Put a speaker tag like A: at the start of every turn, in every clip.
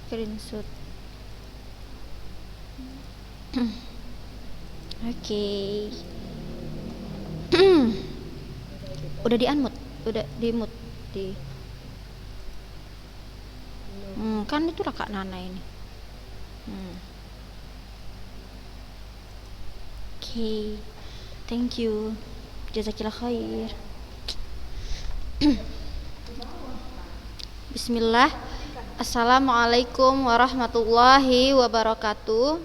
A: Screenshot. Oke. Udah di-unmute, udah di-mute di. Kan itu lah Kak Nana ini. Oke. Thank you. Jazakillah khair. Bismillah. Assalamualaikum warahmatullahi wabarakatuh.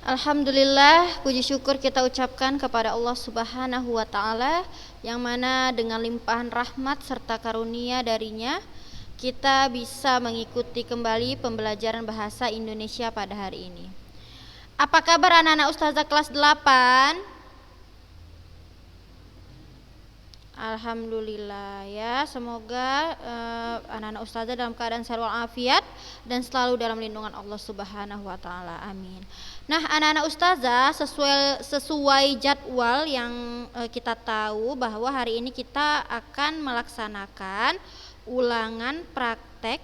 A: Alhamdulillah, puji syukur kita ucapkan kepada Allah Subhanahu wa Ta'ala, yang mana dengan limpahan rahmat serta karunia darinya kita bisa mengikuti kembali pembelajaran bahasa Indonesia pada hari ini. Apa kabar anak-anak Ustazah kelas 8? Alhamdulillah ya, semoga anak-anak Ustazah dalam keadaan sehat walafiat dan selalu dalam lindungan Allah Subhanahu wa Ta'ala. Amin. Nah, anak-anak Ustazah, sesuai jadwal yang kita tahu bahwa hari ini kita akan melaksanakan ulangan praktek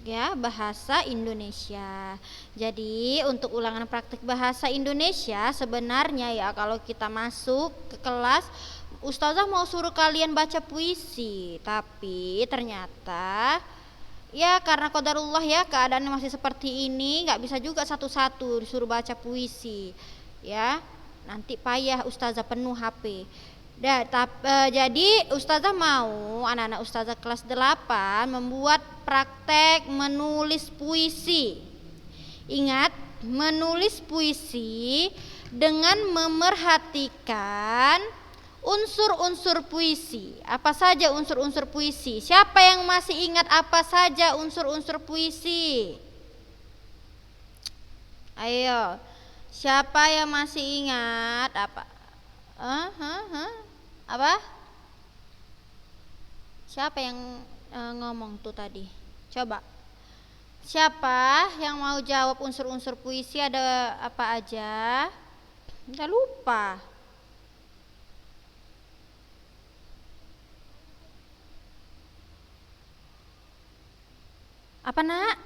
A: ya bahasa Indonesia. Jadi untuk ulangan praktek bahasa Indonesia sebenarnya ya, kalau kita masuk ke kelas, Ustazah mau suruh kalian baca puisi, tapi ternyata ya karena qadarullah ya, keadaannya masih seperti ini, nggak bisa juga satu-satu disuruh baca puisi ya, nanti payah Ustazah penuh HP. Jadi Ustazah mau anak-anak Ustazah kelas 8 membuat praktek menulis puisi. Ingat, menulis puisi dengan memerhatikan unsur-unsur puisi. Apa saja unsur-unsur puisi? Siapa yang masih ingat apa saja unsur-unsur puisi? Ayo, siapa yang masih ingat apa? Apa? Siapa yang ngomong tuh tadi? Coba. Siapa yang mau jawab unsur-unsur puisi ada apa aja? Udah lupa. Apa nak?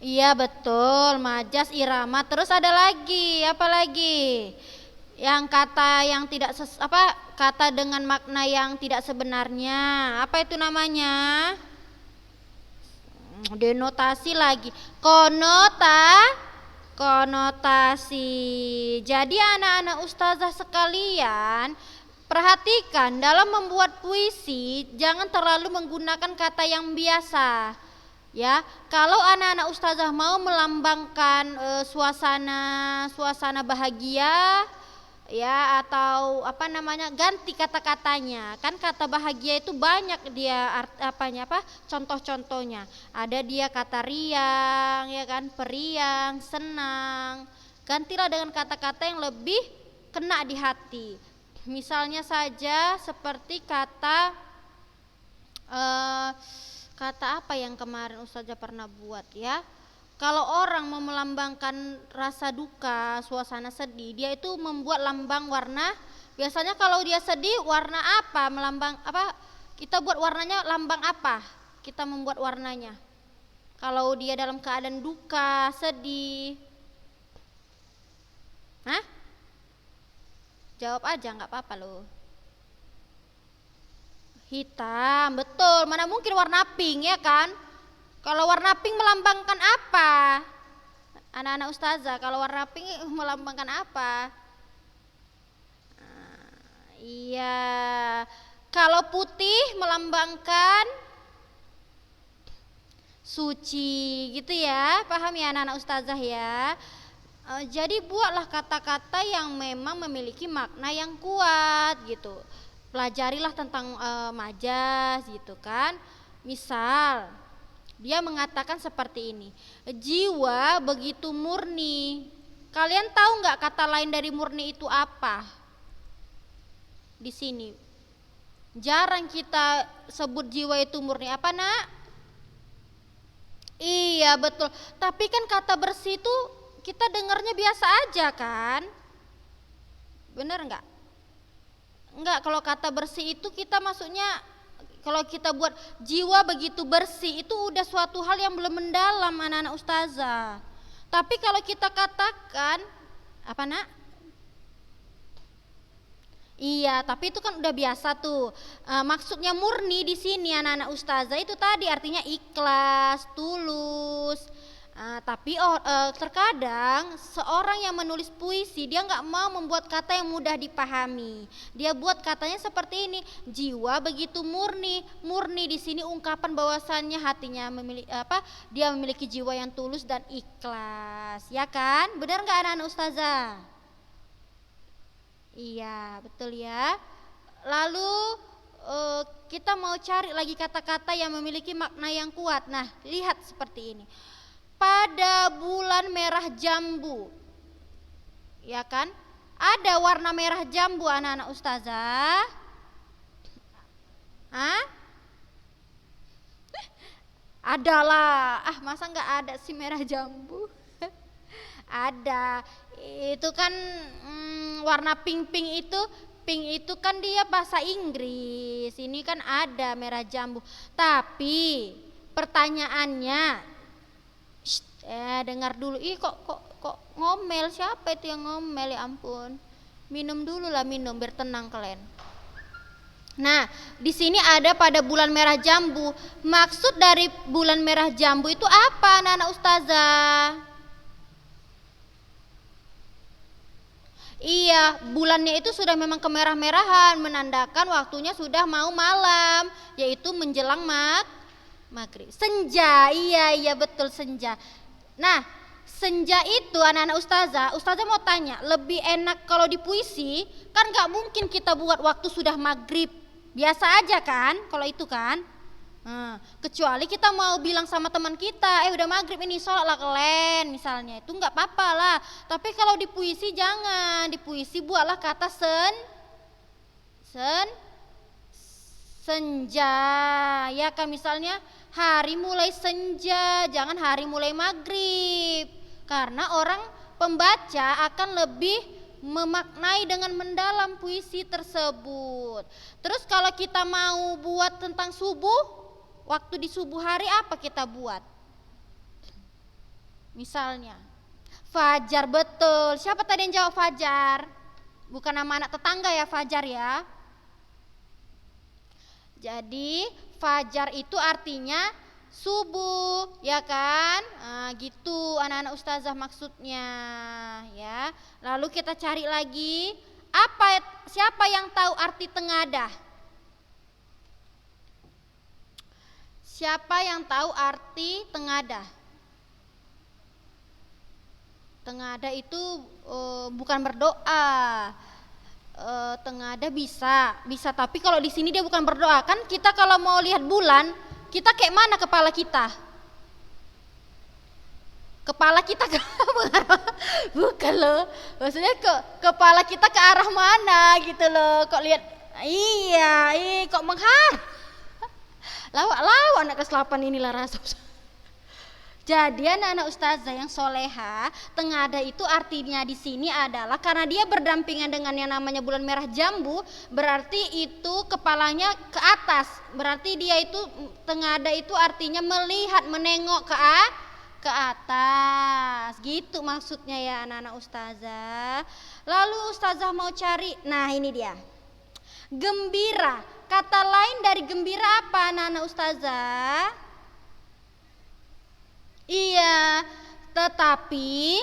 A: Iya betul, majas, irama. Terus ada lagi, apa lagi? Yang kata yang tidak kata dengan makna yang tidak sebenarnya. Apa itu namanya? Denotasi lagi. Konotasi. Jadi anak-anak Ustazah sekalian, perhatikan dalam membuat puisi jangan terlalu menggunakan kata yang biasa. Ya, kalau anak-anak Ustazah mau melambangkan suasana bahagia ya, atau ganti kata-katanya. Kan kata bahagia itu banyak dia contoh-contohnya. Ada dia kata riang ya kan, periang, senang. Gantilah dengan kata-kata yang lebih kena di hati. Misalnya saja seperti kata apa yang kemarin Ustazah pernah buat ya. Kalau orang mau melambangkan rasa duka, suasana sedih, dia itu membuat lambang warna. Biasanya kalau dia sedih warna apa? Kita buat warnanya lambang apa? Kita membuat warnanya. Kalau dia dalam keadaan duka, sedih. Hah? Jawab aja, nggak apa-apa loh. Hitam, betul. Mana mungkin warna pink ya kan? Kalau warna pink melambangkan apa? Anak-anak Ustazah, kalau warna pink melambangkan apa? Iya. Kalau putih melambangkan suci gitu ya. Paham ya anak-anak Ustazah ya? Jadi buatlah kata-kata yang memang memiliki makna yang kuat gitu. Pelajarilah tentang majas gitu kan. Misal dia mengatakan seperti ini, jiwa begitu murni. Kalian tahu nggak kata lain dari murni itu apa? Di sini jarang kita sebut jiwa itu murni. Apa nak? Iya betul. Tapi kan kata bersih itu kita dengarnya biasa aja kan? Bener nggak? Enggak, kalau kata bersih itu kita maksudnya kalau kita buat jiwa begitu bersih itu udah suatu hal yang belum mendalam anak-anak ustazah. Tapi kalau kita katakan apa nak? Iya, tapi itu kan udah biasa tuh. Maksudnya murni di sini anak-anak ustazah itu tadi artinya ikhlas, tulus. Tapi terkadang seorang yang menulis puisi dia nggak mau membuat kata yang mudah dipahami. Dia buat katanya seperti ini, jiwa begitu murni. Murni di sini ungkapan bahwasannya hatinya dia memiliki jiwa yang tulus dan ikhlas, ya kan? Benar nggak anak-anak ustazah? Iya, betul ya. Lalu kita mau cari lagi kata-kata yang memiliki makna yang kuat. Nah, lihat seperti ini. Pada bulan merah jambu, ya kan? Ada warna merah jambu anak-anak ustazah. Adalah, masa nggak ada sih merah jambu? Ada, itu kan warna pink itu kan dia bahasa Inggris. Ini kan ada merah jambu. Tapi pertanyaannya, dengar dulu. Kok ngomel, siapa itu yang ngomel, ya ampun. Minum dulu lah, minum biar tenang kalian. Nah, di sini ada pada bulan merah jambu. Maksud dari bulan merah jambu itu apa anak-anak ustazah? Iya, bulannya itu sudah memang kemerah-merahan, menandakan waktunya sudah mau malam, yaitu menjelang maghrib. Senja, iya betul senja. Nah, senja itu anak-anak ustazah mau tanya, lebih enak kalau di puisi, kan gak mungkin kita buat waktu sudah maghrib, biasa aja kan kalau itu kan. Kecuali kita mau bilang sama teman kita, udah maghrib ini sholat lah kalian misalnya, itu nggak apa-apa lah. Tapi kalau di puisi jangan, di puisi buatlah kata senja, ya kan, misalnya hari mulai senja, jangan hari mulai maghrib, karena orang pembaca akan lebih memaknai dengan mendalam puisi tersebut. Terus kalau kita mau buat tentang subuh, waktu di subuh hari apa kita buat? Misalnya fajar, betul. Siapa tadi yang jawab fajar? Bukan nama anak tetangga ya, fajar ya. Jadi fajar itu artinya subuh, ya kan? Gitu anak-anak ustazah maksudnya ya. Lalu kita cari lagi, siapa yang tahu arti tengadah? Siapa yang tahu arti tengadah? Tengadah itu bukan berdoa. Tengadah bisa, tapi kalau di sini dia bukan berdoa. Kan kita kalau mau lihat bulan, kita kayak mana kepala kita? Kepala kita ke bukan loh. Maksudnya kepala kita ke arah mana gitu loh. Kok lihat? Iya, kok menghadap. Lawak anak kelas 8 inilah rasa. Jadi anak-anak ustazah yang soleha, tengadah itu artinya di sini adalah karena dia berdampingan dengan yang namanya bulan merah jambu, berarti itu kepalanya ke atas. Berarti dia itu tengadah itu artinya melihat, menengok ke atas. Gitu maksudnya ya anak-anak ustazah. Lalu ustazah mau cari, nah ini dia. Gembira. Kata lain dari gembira apa anak-anak ustazah? Iya, tetapi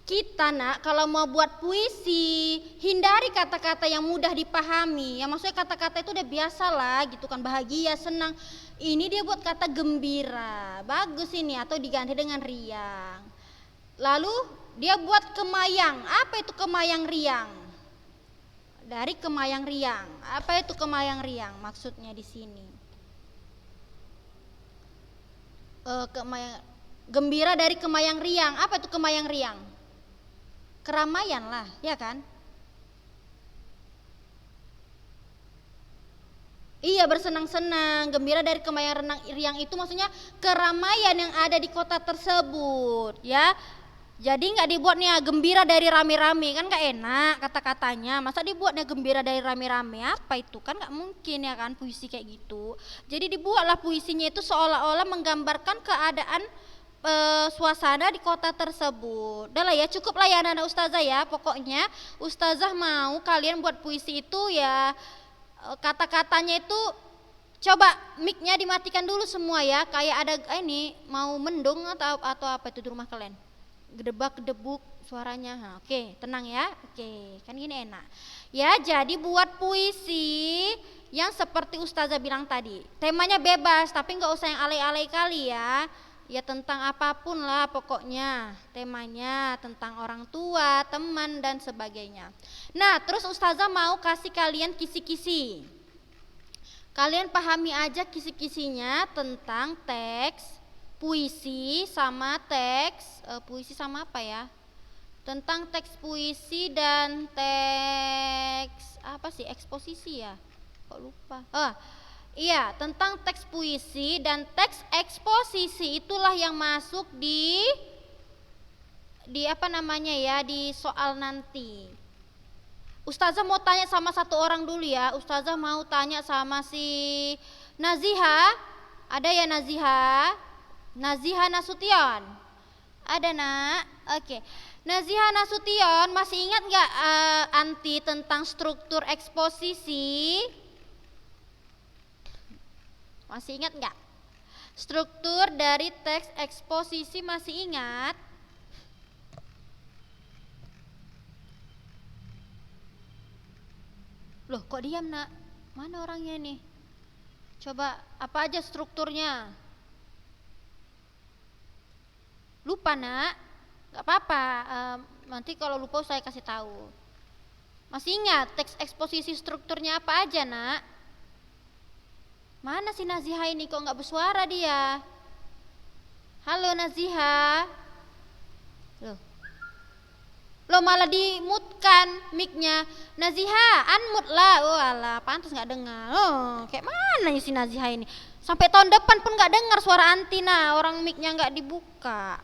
A: kita kalau mau buat puisi, hindari kata-kata yang mudah dipahami. Ya maksudnya kata-kata itu udah biasa lah gitu kan, bahagia, senang. Ini dia buat kata gembira, bagus ini, atau diganti dengan riang. Lalu dia buat kemayang. Apa itu kemayang riang? Dari kemayang riang. Apa itu kemayang riang maksudnya di sini? Gembira dari kemayang riang. Apa itu kemayang riang? Keramaian lah, ya kan? Iya, bersenang-senang. Gembira dari kemayang riang itu maksudnya keramaian yang ada di kota tersebut, ya. Jadi nggak dibuatnya gembira dari rame-rame, kan nggak enak kata-katanya. Masa dibuatnya gembira dari rame-rame, apa itu? Kan nggak mungkin ya kan puisi kayak gitu. Jadi dibuatlah puisinya itu seolah-olah menggambarkan keadaan suasana di kota tersebut. Udah lah ya, cukup lah ya anak-anak ustazah ya. Pokoknya ustazah mau kalian buat puisi itu ya kata-katanya itu coba mic-nya dimatikan dulu semua ya. Kayak ada ini mau mendung atau apa itu di rumah kalian? Gedebak gedebuk suaranya. Nah, oke, tenang ya. Oke, kan gini enak. Ya, jadi buat puisi yang seperti ustazah bilang tadi. Temanya bebas, tapi nggak usah yang alay-alay kali ya. Ya tentang apapun lah pokoknya. Temanya tentang orang tua, teman dan sebagainya. Nah, terus ustazah mau kasih kalian kisi-kisi. Kalian pahami aja kisi-kisinya tentang teks puisi sama teks puisi sama apa ya? Tentang teks puisi dan teks apa sih? Eksposisi ya? Kok lupa? Iya, tentang teks puisi dan teks eksposisi itulah yang masuk di apa namanya ya? Di soal nanti. Ustazah mau tanya sama satu orang dulu ya. Ustazah mau tanya sama si Naziha. Ada ya Naziha? Naziha Nasution. Ada nak? Oke. Naziha Nasution masih ingat nggak anti tentang struktur eksposisi? Masih ingat nggak? Struktur dari teks eksposisi masih ingat? Loh kok diam nak? Mana orangnya nih? Coba apa aja strukturnya? Lupa nak? Gak apa-apa, nanti kalau lupa saya kasih tahu. Masih ingat teks eksposisi strukturnya apa aja nak? Mana si Naziha ini kok gak bersuara dia? Halo Naziha. Loh malah dimutkan mic-nya. Naziha, unmute lah. Oh alah, pantas gak dengar. Oh, kayak mana si Naziha ini? Sampai tahun depan pun gak dengar suara Antina, orang mic-nya gak dibuka.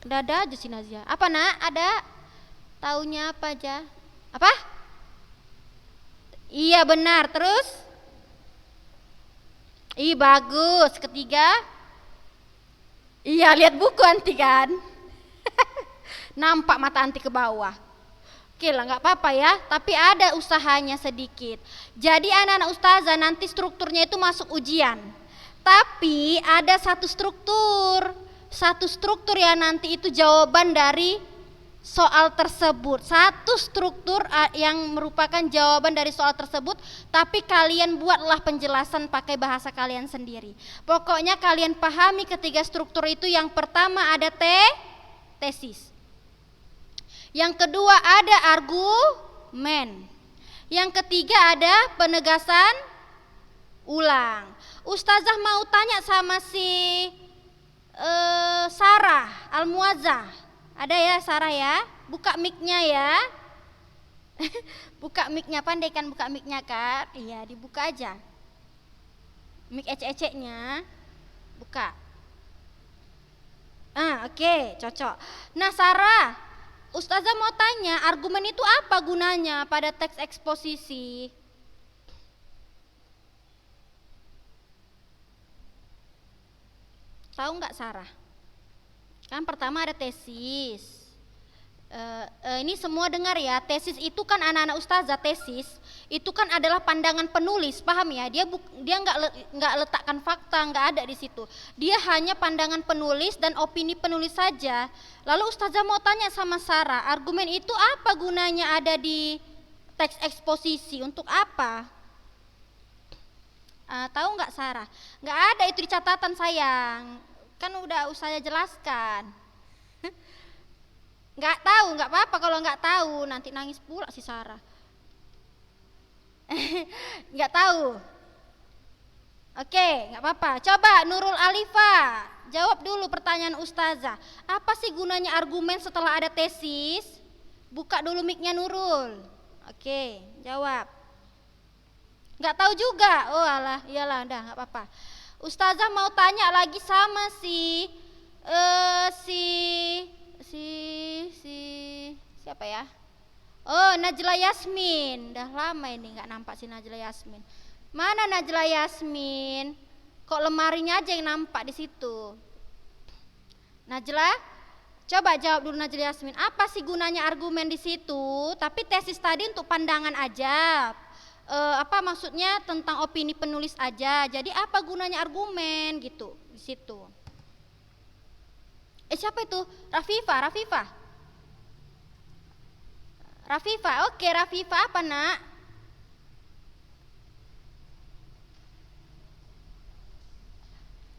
A: Udah ada aja si Naziha. Apa nak? Ada? Taunya apa aja? Apa? Iya benar. Terus? Ih bagus. Ketiga? Iya lihat buku Anti kan? Nampak mata Anti ke bawah. Oke lah gak apa-apa ya. Tapi ada usahanya sedikit. Jadi anak-anak ustazah nanti strukturnya itu masuk ujian. Tapi ada satu struktur ya nanti itu jawaban dari soal tersebut. Satu struktur yang merupakan jawaban dari soal tersebut, tapi kalian buatlah penjelasan pakai bahasa kalian sendiri. Pokoknya kalian pahami ketiga struktur itu. Yang pertama ada tesis. Yang kedua ada argumen. Yang ketiga ada penegasan ulang. Ustazah mau tanya sama si Sarah Al-Muazzah. Ada ya Sarah ya? Buka mic-nya ya. Buka mic-nya, pandai kan buka mic-nya kan? Iya, dibuka aja. Mic ecek-eceknya buka. Oke, cocok. Nah, Sarah, Ustazah mau tanya, argumen itu apa gunanya pada teks eksposisi? Tahu nggak Sarah? Kan pertama ada tesis. Ini semua dengar ya, tesis itu kan anak-anak ustazah, tesis itu kan adalah pandangan penulis, paham ya? Dia nggak letakkan fakta, nggak ada di situ. Dia hanya pandangan penulis dan opini penulis saja. Lalu ustazah mau tanya sama Sarah, argumen itu apa gunanya ada di teks eksposisi, untuk apa? Tahu nggak Sarah? Nggak ada itu di catatan sayang, kan udah saya jelaskan. Nggak tahu, nggak apa-apa kalau nggak tahu, nanti nangis pula si Sarah. Nggak tahu. Oke, nggak apa-apa. Coba Nurul Alifa jawab dulu pertanyaan ustazah. Apa sih gunanya argumen setelah ada tesis? Buka dulu mic-nya Nurul. Oke, jawab. Nggak tahu juga. Oh alah, iyalah, udah nggak apa-apa. Ustazah mau tanya lagi sama si si si siapa ya? Oh, Najla Yasmin. Udah lama ini nggak nampak si Najla Yasmin. Mana Najla Yasmin? Kok lemarinya aja yang nampak di situ? Najla, coba jawab dulu Najla Yasmin. Apa sih gunanya argumen di situ? Tapi tesis tadi untuk pandangan aja. Apa maksudnya tentang opini penulis aja. Jadi apa gunanya argumen gitu di situ? Siapa itu? Rafifah. Oke, Rafifah apa, Nak?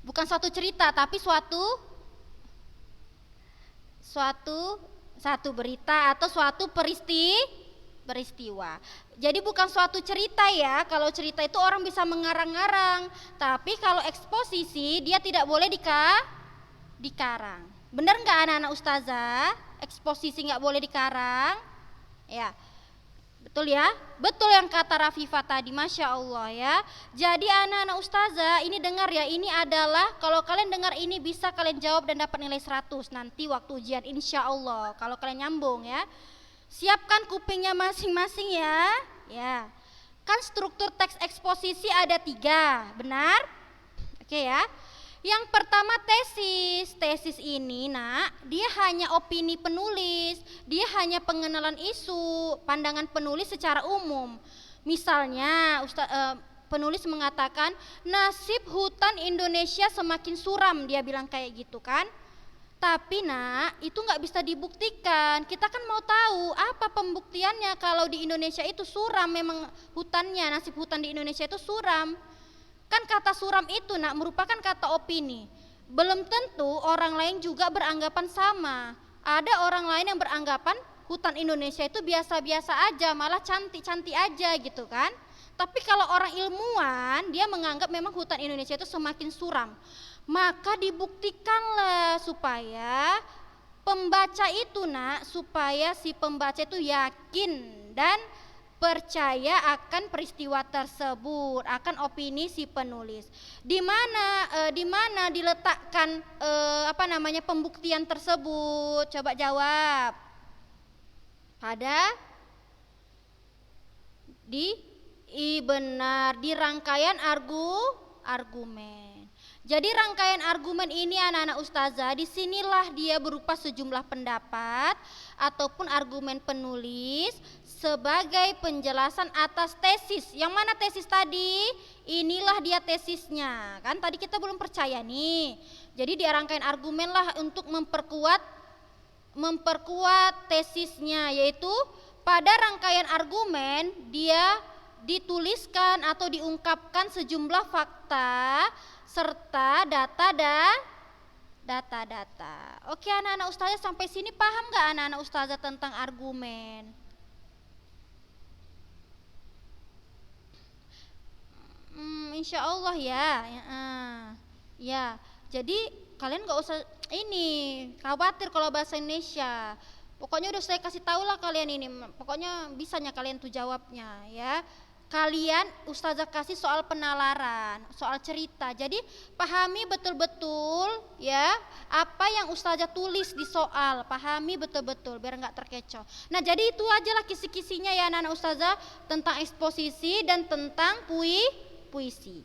A: Bukan suatu cerita, tapi satu berita atau suatu peristiwa. Jadi bukan suatu cerita ya. Kalau cerita itu orang bisa mengarang-ngarang, tapi kalau eksposisi dia tidak boleh dikarang. Benar nggak anak-anak ustazah? Eksposisi nggak boleh dikarang. Ya, betul ya, betul yang kata Rafifah tadi, Masya Allah ya. Jadi anak-anak ustazah ini dengar ya, ini adalah kalau kalian dengar ini bisa kalian jawab dan dapat nilai 100 nanti waktu ujian insya Allah kalau kalian nyambung ya. Siapkan kupingnya masing-masing ya. Ya, kan struktur teks eksposisi ada 3, benar? Oke ya. Yang pertama tesis ini Nak, dia hanya opini penulis, dia hanya pengenalan isu, pandangan penulis secara umum. Misalnya penulis mengatakan nasib hutan Indonesia semakin suram, dia bilang kayak gitu kan. Tapi Nak, itu nggak bisa dibuktikan. Kita kan mau tahu apa pembuktiannya kalau di Indonesia itu suram, memang hutannya, nasib hutan di Indonesia itu suram. Kan kata suram itu Nak merupakan kata opini. Belum tentu orang lain juga beranggapan sama. Ada orang lain yang beranggapan hutan Indonesia itu biasa-biasa aja, malah cantik-cantik aja gitu kan. Tapi kalau orang ilmuwan dia menganggap memang hutan Indonesia itu semakin suram. Maka dibuktikanlah supaya pembaca itu Nak, supaya si pembaca itu yakin dan percaya akan peristiwa tersebut, akan opini si penulis. Di mana diletakkan pembuktian tersebut? Coba jawab. Benar, di rangkaian argumen. Jadi rangkaian argumen ini anak-anak ustazah, disinilah dia berupa sejumlah pendapat ataupun argumen penulis sebagai penjelasan atas tesis. Yang mana tesis tadi? Inilah dia tesisnya. Kan tadi kita belum percaya nih. Jadi di rangkaian argumen lah untuk memperkuat tesisnya, yaitu pada rangkaian argumen dia dituliskan atau diungkapkan sejumlah fakta serta data. Oke anak-anak ustazah, sampai sini paham gak anak-anak ustazah tentang argumen? Insya Allah ya. Ya, jadi kalian gak usah khawatir kalau bahasa Indonesia. Pokoknya udah saya kasih tahu lah kalian ini. Pokoknya bisanya kalian tuh jawabnya ya. Kalian ustazah kasih soal penalaran, soal cerita. Jadi pahami betul-betul ya apa yang ustazah tulis di soal, pahami betul-betul biar nggak terkecoh. Nah jadi itu aja lah kisi-kisinya ya anak-anak ustazah tentang eksposisi dan tentang puisi.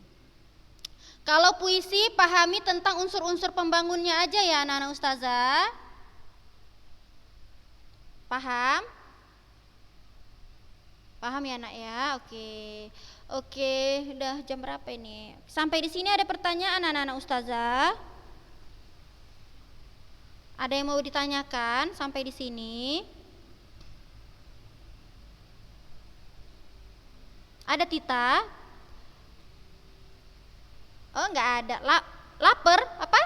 A: Kalau puisi pahami tentang unsur-unsur pembangunnya aja ya anak-anak ustazah. Paham? Paham ya anak ya? Oke, udah jam berapa ini? Sampai di sini ada pertanyaan anak-anak ustazah? Ada yang mau ditanyakan sampai di sini? Ada Tita? Oh nggak ada. Laper? Apa?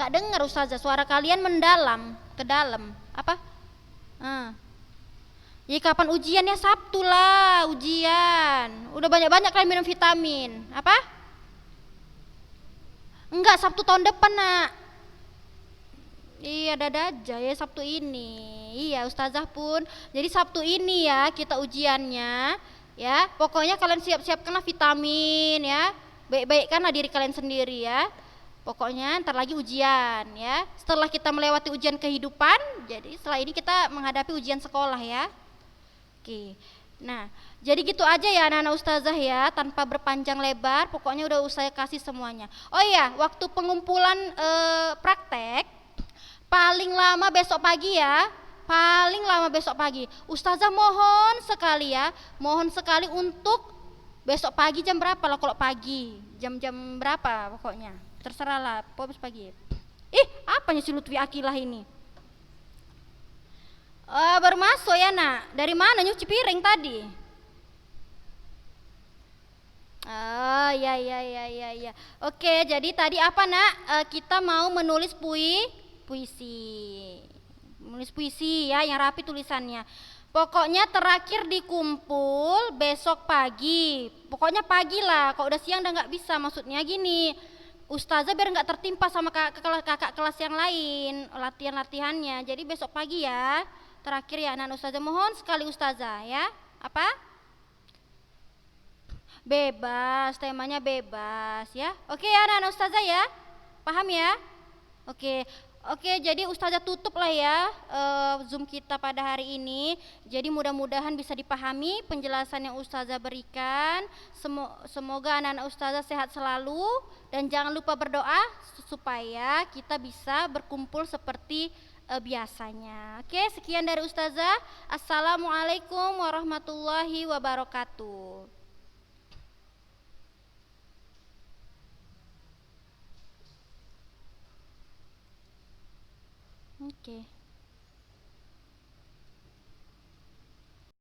A: Nggak dengar ustazah, suara kalian mendalam ke dalam. Apa? Jadi kapan ujiannya? Sabtu lah ujian. Udah banyak-banyak kalian minum vitamin. Apa? Enggak, Sabtu tahun depan Nak. Iya dada aja ya Sabtu ini. Iya ustazah pun. Jadi Sabtu ini ya kita ujiannya. Ya pokoknya kalian siap-siapkanlah vitamin ya. Baik-baikkanlah diri kalian sendiri ya. Pokoknya ntar lagi ujian ya. Setelah kita melewati ujian kehidupan, jadi setelah ini kita menghadapi ujian sekolah ya. Oke. Nah, jadi gitu aja ya anak-anak ustazah ya, tanpa berpanjang lebar, pokoknya udah saya kasih semuanya. Oh iya, waktu pengumpulan praktek paling lama besok pagi ya. Paling lama besok pagi. Ustazah mohon sekali ya, mohon sekali untuk besok pagi jam berapa lah kalau pagi? Jam-jam berapa pokoknya? Terserah lah, pokoknya pagi. Ih, apanya si Lutfi Akilah ini? Baru masuk ya nak. Dari mana nyuci piring tadi? Oh ya ya ya ya ya. Oke, jadi tadi apa nak? Kita mau menulis puisi. Menulis puisi ya, yang rapi tulisannya. Pokoknya terakhir dikumpul besok pagi. Pokoknya pagi lah. Kalau udah siang udah nggak bisa. Maksudnya gini, Ustazah biar nggak tertimpa sama kakak kelas yang lain latihannya. Jadi besok pagi ya. Terakhir ya anak Ustazah, mohon sekali Ustazah ya. Apa? Bebas, temanya bebas ya. Oke ya anak Ustazah ya. Paham ya? Oke. Oke, jadi Ustazah tutup lah ya Zoom kita pada hari ini. Jadi mudah-mudahan bisa dipahami penjelasan yang Ustazah berikan. Semoga anak-anak Ustazah sehat selalu dan jangan lupa berdoa supaya kita bisa berkumpul seperti biasanya. Oke, sekian dari Ustazah. Assalamualaikum warahmatullahi wabarakatuh. Oke.